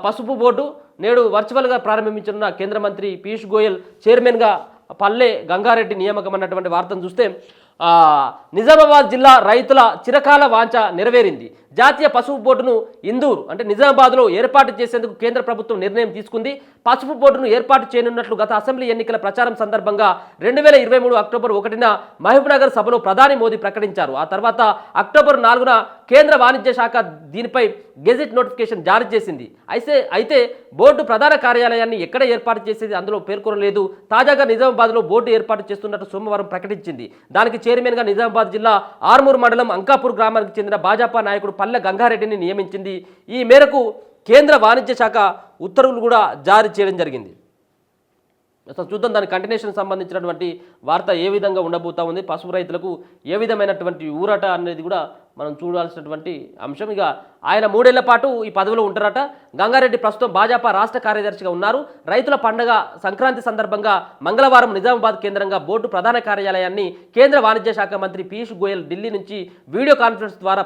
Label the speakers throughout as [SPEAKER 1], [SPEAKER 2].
[SPEAKER 1] పసుపు బోర్డు నేడు వర్చువల్గా ప్రారంభించనున్న కేంద్ర మంత్రి పీయూష్ గోయల్ చైర్మన్గా పల్లె గంగారెడ్డి నియామకం అన్నటువంటి వార్తను చూస్తే నిజామాబాద్ జిల్లా రైతుల చిరకాల వాంఛ నెరవేరింది. జాతీయ పసుపు బోర్డును ఇందూరు అంటే నిజామాబాద్లో ఏర్పాటు చేసేందుకు కేంద్ర ప్రభుత్వం నిర్ణయం తీసుకుంది. పసుపు బోర్డును ఏర్పాటు చేయనున్నట్లు గత అసెంబ్లీ ఎన్నికల ప్రచారం సందర్భంగా 2023 అక్టోబర్ 1న మహబూబ్నగర్ సభలో ప్రధాని మోదీ ప్రకటించారు. ఆ తర్వాత అక్టోబర్ 4న కేంద్ర వాణిజ్య శాఖ దీనిపై గెజెట్ నోటిఫికేషన్ జారీ చేసింది. అయితే బోర్డు ప్రధాన కార్యాలయాన్ని ఎక్కడ ఏర్పాటు చేసేది అందులో పేర్కొనలేదు. తాజాగా నిజామాబాద్లో బోర్డు ఏర్పాటు చేస్తున్నట్టు సోమవారం ప్రకటించింది. దానికి చైర్మన్గా నిజామాబాద్ జిల్లా ఆర్మూర్ మండలం అంకాపూర్ గ్రామానికి చెందిన భాజపా నాయకుడు పల్లె గంగారెడ్డిని నియమించింది. ఈ మేరకు కేంద్ర వాణిజ్య శాఖ ఉత్తర్వులు కూడా జారీ చేయడం జరిగింది. అసలు చూద్దాం దాని కంటిన్యూషన్ సంబంధించినటువంటి వార్త ఏ విధంగా ఉండబోతా ఉంది, పసుపు రైతులకు ఏ విధమైనటువంటి ఊరట అనేది కూడా మనం చూడాల్సినటువంటి అంశం. ఇక ఆయన 3 ఏళ్ల పాటు ఈ పదవిలో ఉంటారట. గంగారెడ్డి ప్రస్తుతం భాజపా రాష్ట్ర కార్యదర్శిగా ఉన్నారు. రైతుల పండుగ సంక్రాంతి సందర్భంగా మంగళవారం నిజామాబాద్ కేంద్రంగా బోర్డు ప్రధాన కార్యాలయాన్ని కేంద్ర వాణిజ్య శాఖ మంత్రి పీయూష్ గోయల్ ఢిల్లీ నుంచి వీడియో కాన్ఫరెన్స్ ద్వారా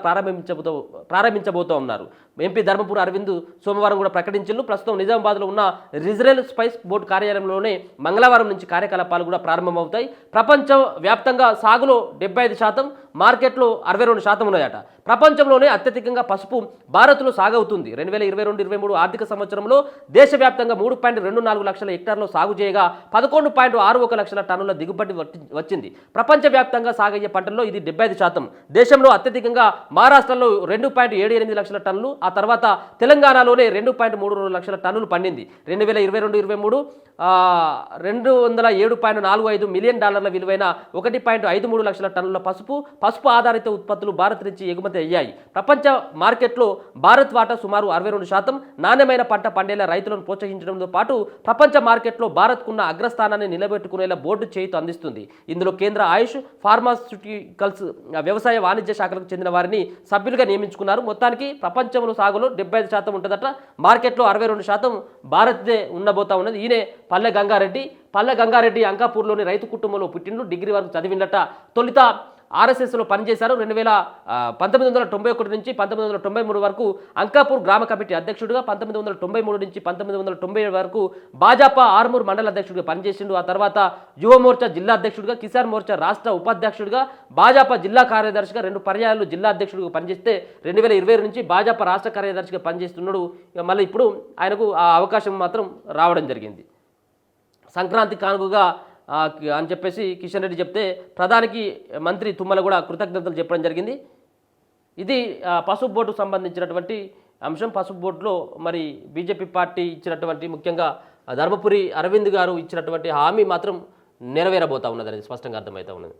[SPEAKER 1] ప్రారంభించబోతూ ఉన్నారు. ఎంపీ ధర్మపురి అరవింద్ సోమవారం కూడా ప్రకటించారు. ప్రస్తుతం నిజామాబాద్లో ఉన్న రిజరల్ స్పైస్ బోర్డు కార్యాలయంలోనే మంగళవారం నుంచి కార్యకలాపాలు కూడా ప్రారంభమవుతాయి. ప్రపంచ వ్యాప్తంగా సాగులో 75%, మార్కెట్లో 62% ఉన్నాయట. ప్రపంచంలోనే అత్యధికంగా పసుపు భారత్లో సాగవుతుంది. 2022-23 ఆర్థిక సంవత్సరంలో దేశవ్యాప్తంగా 3.24 లక్షల హెక్టార్లో సాగు చేయగా 11.61 లక్షల టన్నుల దిగుబడి వచ్చింది. ప్రపంచవ్యాప్తంగా సాగయ్యే పంటల్లో ఇది 75%. దేశంలో అత్యధికంగా మహారాష్ట్రలో 2.78 లక్షల టన్నులు, ఆ తర్వాత తెలంగాణలోనే 2.32 లక్షల టన్నులు పండింది. 2022-23 $207.45 మిలియన్ విలువైన 1.53 లక్షల టన్నుల పసుపు ఆధారిత ఉత్పత్తులు భారత్ నుంచి ఎగుమతి అయ్యాయి. ప్రపంచ మార్కెట్లో భారత్ వాటా సుమారు 62%. నాణ్యమైన పంట పండేలా రైతులను ప్రోత్సహించడంతో పాటు ప్రపంచ మార్కెట్లో భారత్కున్న అగ్రస్థానాన్ని నిలబెట్టుకునేలా బోర్డు చేయూత అందిస్తుంది. ఇందులో కేంద్ర ఆయుష్, ఫార్మాస్యూటికల్స్, వ్యవసాయ వాణిజ్య శాఖలకు చెందిన వారిని సభ్యులుగా నియమించుకున్నారు. మొత్తానికి ప్రపంచంలో సాగులో 75% ఉంటుందట. మార్కెట్లో 62% భారత్దే ఉండబోతా ఉన్నది. ఈయనే పల్లె గంగారెడ్డి అంకాపూర్లోని రైతు కుటుంబంలో పుట్టిండు. డిగ్రీ వరకు చదివిందట. తొలిత ఆర్ఎస్ఎస్లో పనిచేశారు. 1991 నుంచి 1993 వరకు అంకాపూర్ గ్రామ కమిటీ అధ్యక్షుడిగా, 1993 నుంచి 1997 వరకు భాజపా ఆర్మూర్ మండల అధ్యక్షుడిగా పనిచేసిండు. ఆ తర్వాత యువ మోర్చా జిల్లా అధ్యక్షుడిగా, కిసాన్ మోర్చా రాష్ట్ర ఉపాధ్యక్షుడిగా, భాజపా జిల్లా కార్యదర్శిగా 2 పర్యాయాలు జిల్లా అధ్యక్షుడిగా పనిచేస్తే 2020 నుంచి భాజపా రాష్ట్ర కార్యదర్శిగా పనిచేస్తున్నాడు. మళ్ళీ ఇప్పుడు ఆయనకు ఆ అవకాశం మాత్రం రావడం జరిగింది. సంక్రాంతి కానుకగా అని చెప్పేసి కిషన్ రెడ్డి చెప్తే ప్రధానికి మంత్రి తుమ్మల కూడా కృతజ్ఞతలు చెప్పడం జరిగింది. ఇది పసుపు బోర్డుకు సంబంధించినటువంటి అంశం. పసుపు బోర్డులో మరి బీజేపీ పార్టీ ఇచ్చినటువంటి, ముఖ్యంగా ధర్మపురి అరవింద్ గారు ఇచ్చినటువంటి హామీ మాత్రం నెరవేరబోతా ఉన్నదని స్పష్టంగా అర్థమవుతా ఉన్నది.